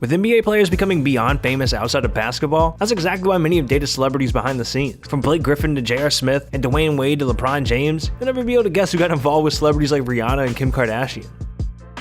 With NBA players becoming beyond famous outside of basketball, that's exactly why many have dated celebrities behind the scenes. From Blake Griffin to J.R. Smith and Dwayne Wade to LeBron James, you'll never be able to guess who got involved with celebrities like Rihanna and Kim Kardashian.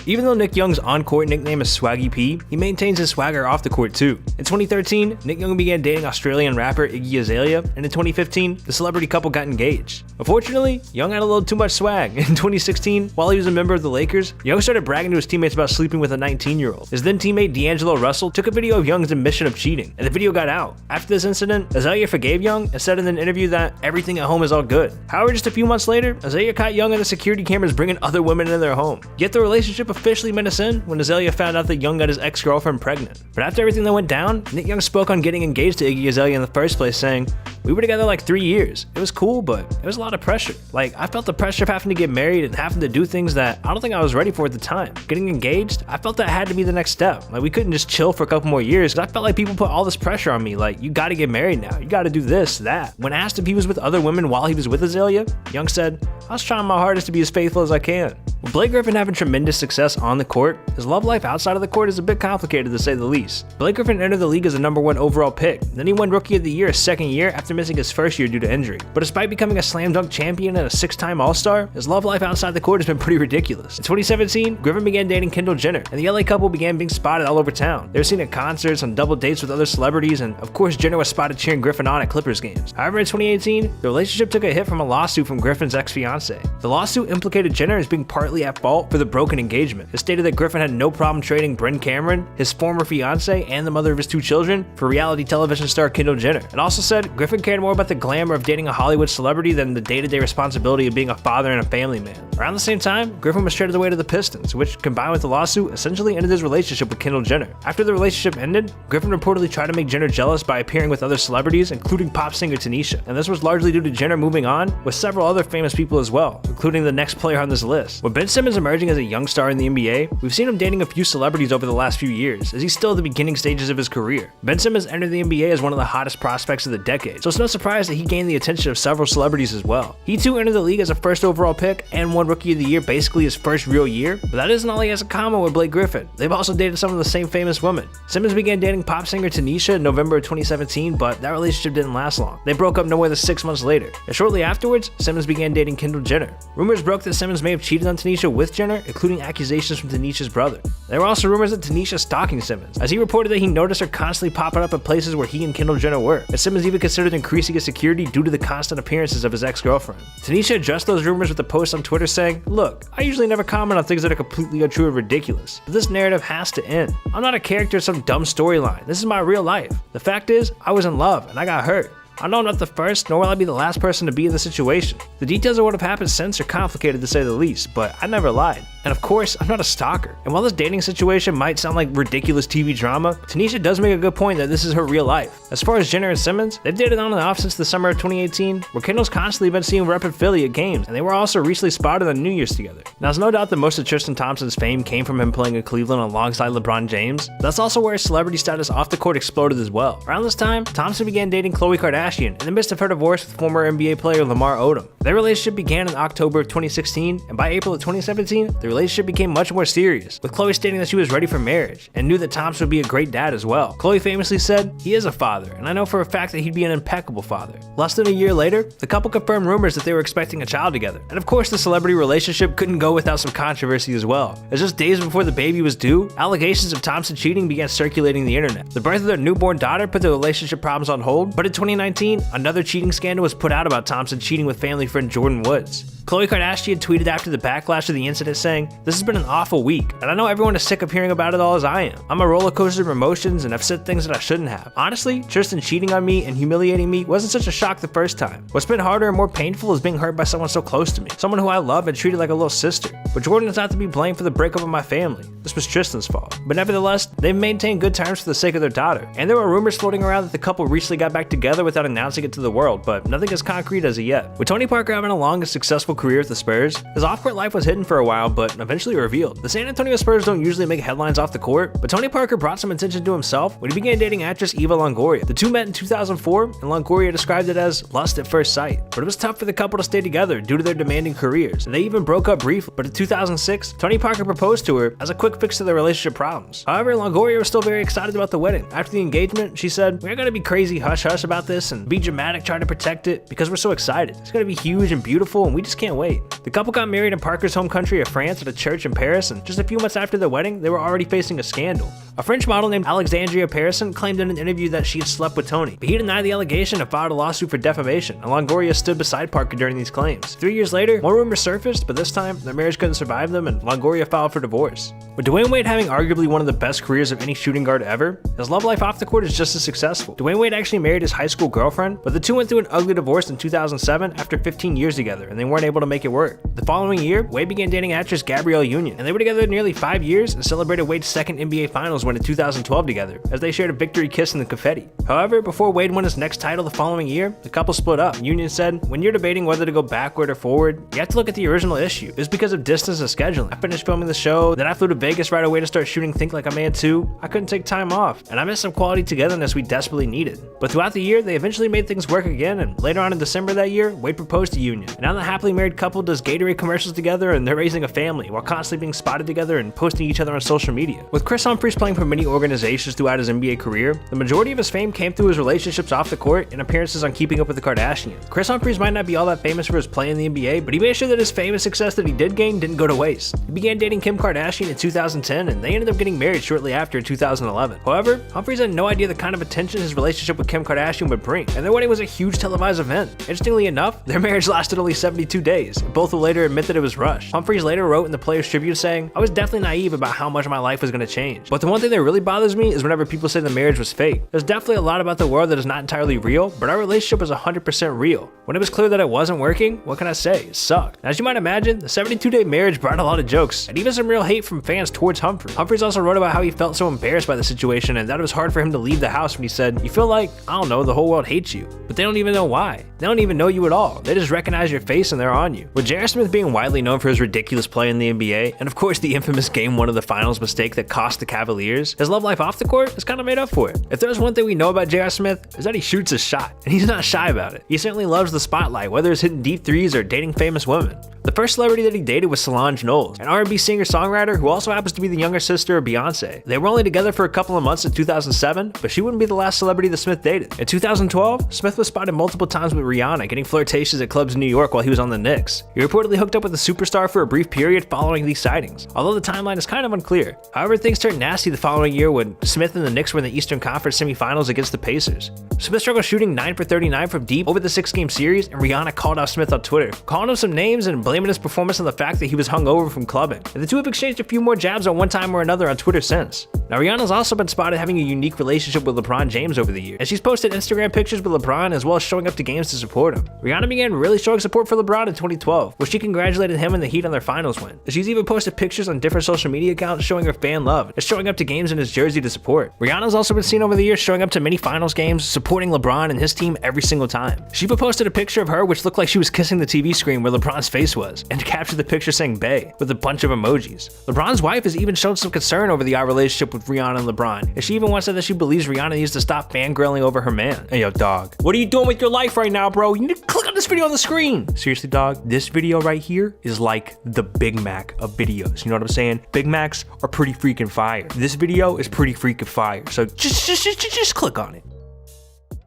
Even though Nick Young's on-court nickname is Swaggy P, he maintains his swagger off the court too. In 2013, Nick Young began dating Australian rapper Iggy Azalea, and in 2015, the celebrity couple got engaged. Unfortunately, Young had a little too much swag. In 2016, while he was a member of the Lakers, Young started bragging to his teammates about sleeping with a 19-year-old. His then teammate D'Angelo Russell took a video of Young's admission of cheating, and the video got out. After this incident, Azalea forgave Young and said in an interview that everything at home is all good. However, just a few months later, Azalea caught Young and the security cameras bringing other women into their home. Yet the relationship officially menaced when Azalea found out that Young got his ex-girlfriend pregnant. But after everything that went down, Nick Young spoke on getting engaged to Iggy Azalea in the first place, saying, "We were together like 3 years. It was cool, but it was a lot of pressure. Like, I felt the pressure of having to get married and having to do things that I don't think I was ready for at the time. Getting engaged, I felt that had to be the next step. Like, we couldn't just chill for a couple more years because I felt like people put all this pressure on me. Like, you gotta get married now. You gotta do this, that." When asked if he was with other women while he was with Azalea, Young said, "I was trying my hardest to be as faithful as I can." With Blake Griffin having tremendous success on the court, his love life outside of the court is a bit complicated to say the least. Blake Griffin entered the league as a #1 overall pick, then he won Rookie of the Year his second year after missing his first year due to injury. But despite becoming a slam dunk champion and a 6-time All-Star, his love life outside the court has been pretty ridiculous. In 2017, Griffin began dating Kendall Jenner, and the LA couple began being spotted all over town. They were seen at concerts, on double dates with other celebrities, and of course Jenner was spotted cheering Griffin on at Clippers games. However, in 2018, the relationship took a hit from a lawsuit from Griffin's ex-fiancée. The lawsuit implicated Jenner as being partly at fault for the broken engagement. It stated that Griffin had no problem trading Bryn Cameron, his former fiancée and the mother of his 2 children, for reality television star Kendall Jenner. It also said Griffin cared more about the glamour of dating a Hollywood celebrity than the day-to-day responsibility of being a father and a family man. Around the same time, Griffin was traded away to the Pistons, which, combined with the lawsuit, essentially ended his relationship with Kendall Jenner. After the relationship ended, Griffin reportedly tried to make Jenner jealous by appearing with other celebrities, including pop singer Tanisha, and this was largely due to Jenner moving on with several other famous people as well, including the next player on this list. With Ben Simmons emerging as a young star in the NBA, we've seen him dating a few celebrities over the last few years, as he's still at the beginning stages of his career. Ben Simmons entered the NBA as one of the hottest prospects of the decade, so it's no surprise that he gained the attention of several celebrities as well. He too entered the league as a first overall pick and won Rookie of the Year basically his first real year, but that isn't all he has in common with Blake Griffin. They've also dated some of the same famous women. Simmons began dating pop singer Tanisha in November of 2017, but that relationship didn't last long. They broke up no more than 6 months later, and shortly afterwards, Simmons began dating Kendall Jenner. Rumors broke that Simmons may have cheated on Tanisha with Jenner, including accusations from Tanisha's brother. There were also rumors that Tanisha stalking Simmons, as he reported that he noticed her constantly popping up at places where he and Kendall Jenner were, and Simmons even considered increasing his security due to the constant appearances of his ex-girlfriend. Tanisha addressed those rumors with a post on Twitter saying, "Look, I usually never comment on things that are completely untrue or ridiculous, but this narrative has to end. I'm not a character in some dumb storyline. This is my real life. The fact is, I was in love and I got hurt. I know I'm not the first, nor will I be the last person to be in the situation. The details of what have happened since are complicated to say the least, but I never lied. And of course, I'm not a stalker." And while this dating situation might sound like ridiculous TV drama, Tanisha does make a good point that this is her real life. As far as Jenner and Simmons, they've dated on and off since the summer of 2018, where Kendall's constantly been seen repping Philly at games, and they were also recently spotted on New Year's together. Now, there's no doubt that most of Tristan Thompson's fame came from him playing in Cleveland alongside LeBron James. That's also where his celebrity status off the court exploded as well. Around this time, Thompson began dating Khloe Kardashian in the midst of her divorce with former NBA player Lamar Odom. Their relationship began in October of 2016, and by April of 2017, the relationship became much more serious, with Khloe stating that she was ready for marriage and knew that Thompson would be a great dad as well. Khloe famously said, "He is a father, and I know for a fact that he'd be an impeccable father." Less than a year later, the couple confirmed rumors that they were expecting a child together. And of course, the celebrity relationship couldn't go without some controversy as well. As just days before the baby was due, allegations of Thompson cheating began circulating the internet. The birth of their newborn daughter put the relationship problems on hold, but in 2019, another cheating scandal was put out about Thompson cheating with family friend Jordan Woods. Khloe Kardashian tweeted after the backlash of the incident saying, "This has been an awful week, and I know everyone is sick of hearing about it all as I am. I'm a roller coaster of emotions and I've said things that I shouldn't have. Honestly, Tristan cheating on me and humiliating me wasn't such a shock the first time. What's been harder and more painful is being hurt by someone so close to me, someone who I love and treated like a little sister. But Jordan is not to be blamed for the breakup of my family. This was Tristan's fault." But nevertheless, they've maintained good terms for the sake of their daughter. And there were rumors floating around that the couple recently got back together without announcing it to the world, but nothing is concrete as of yet. With Tony Parker having a long and successful career with the Spurs, his off-court life was hidden for a while, but but eventually revealed. The San Antonio Spurs don't usually make headlines off the court, but Tony Parker brought some attention to himself when he began dating actress Eva Longoria. The two met in 2004, and Longoria described it as lust at first sight. But it was tough for the couple to stay together due to their demanding careers, and they even broke up briefly. But in 2006, Tony Parker proposed to her as a quick fix to their relationship problems. However, Longoria was still very excited about the wedding. After the engagement, she said, "We're gonna be crazy hush-hush about this and be dramatic trying to protect it because we're so excited. It's gonna be huge and beautiful, and we just can't wait." The couple got married in Parker's home country of France at a church in Paris, and just a few months after their wedding, they were already facing a scandal. A French model named Alexandria Pearson claimed in an interview that she had slept with Tony, but he denied the allegation and filed a lawsuit for defamation, and Longoria stood beside Parker during these claims. 3 years later, more rumors surfaced, but this time, their marriage couldn't survive them, and Longoria filed for divorce. With Dwayne Wade having arguably one of the best careers of any shooting guard ever, his love life off the court is just as successful. Dwayne Wade actually married his high school girlfriend, but the two went through an ugly divorce in 2007 after 15 years together, and they weren't able to make it work. The following year, Wade began dating actress Gabrielle Union, and they were together nearly 5 years and celebrated Wade's second NBA Finals win in 2012 together, as they shared a victory kiss in the confetti. However, before Wade won his next title the following year, the couple split up. Union said, "When you're debating whether to go backward or forward, you have to look at the original issue. It was because of distance and scheduling. I finished filming the show, then I flew to Vegas right away to start shooting Think Like a Man 2. I couldn't take time off, and I missed some quality togetherness we desperately needed." But throughout the year, they eventually made things work again, and later on in December that year, Wade proposed to Union. And now the happily married couple does Gatorade commercials together, and they're raising a family while constantly being spotted together and posting each other on social media. With Chris Humphries playing for many organizations throughout his NBA career, the majority of his fame came through his relationships off the court and appearances on Keeping Up with the Kardashians. Chris Humphries might not be all that famous for his play in the NBA, but he made sure that his famous success that he did gain didn't go to waste. He began dating Kim Kardashian in 2010, and they ended up getting married shortly after in 2011. However, Humphries had no idea the kind of attention his relationship with Kim Kardashian would bring, and their wedding was a huge televised event. Interestingly enough, their marriage lasted only 72 days, and both will later admit that it was rushed. Humphries later wrote in the Players Tribune saying, "I was definitely naive about how much my life was going to change. But the one thing that really bothers me is whenever people say the marriage was fake. There's definitely a lot about the world that is not entirely real, but our relationship was 100% real. When it was clear that it wasn't working, what can I say? It sucked." And as you might imagine, the 72-day marriage brought a lot of jokes, and even some real hate from fans towards Humphries. Humphries also wrote about how he felt so embarrassed by the situation and that it was hard for him to leave the house when he said, "You feel like, I don't know, the whole world hates you, but they don't even know why. They don't even know you at all. They just recognize your face and they're on you." With J.R. Smith being widely known for his ridiculous play in the NBA, and of course the infamous Game 1 of the Finals mistake that cost the Cavaliers, his love life off the court has kind of made up for it. If there's one thing we know about J.R. Smith, is that he shoots his shot, and he's not shy about it. He certainly loves the spotlight, whether it's hitting deep threes or dating famous women. The first celebrity that he dated was Solange Knowles, an R&B singer-songwriter who also happens to be the younger sister of Beyonce. They were only together for a couple of months in 2007, but she wouldn't be the last celebrity that Smith dated. In 2012, Smith was spotted multiple times with Rihanna, getting flirtations at clubs in New York while he was on the Knicks. He reportedly hooked up with the superstar for a brief period following these sightings, although the timeline is kind of unclear. However, things turned nasty the following year when Smith and the Knicks were in the Eastern Conference semifinals against the Pacers. Smith struggled shooting 9 for 39 from deep over the 6-game series, and Rihanna called out Smith on Twitter, calling him some names and blaming his performance on the fact that he was hungover from clubbing. And the two have exchanged a few more jabs on one time or another on Twitter since. Now, Rihanna's also been spotted having a unique relationship with LeBron James over the years, and she's posted Instagram pictures with LeBron as well as showing up to games to support him. Rihanna began really showing support for LeBron in 2012, where she congratulated him and the Heat on their finals win. She's even posted pictures on different social media accounts showing her fan love and showing up to games in his jersey to support. Rihanna's also been seen over the years showing up to many finals games, supporting LeBron and his team every single time. She even posted a picture of her which looked like she was kissing the TV screen where LeBron's face was, and captured the picture saying "Bae" with a bunch of emojis. LeBron's wife has even shown some concern over the relationship with Rihanna and LeBron, and she even once said that she believes Rihanna needs to stop fangirling over her man. Hey yo dog, what are you doing with your life right now, bro? You need to click on this video on the screen. Seriously dog, this video right here is like the Big Mac of videos. You know what I'm saying? Big Macs are pretty freaking fire. This video is pretty freaking fire. So just click on it.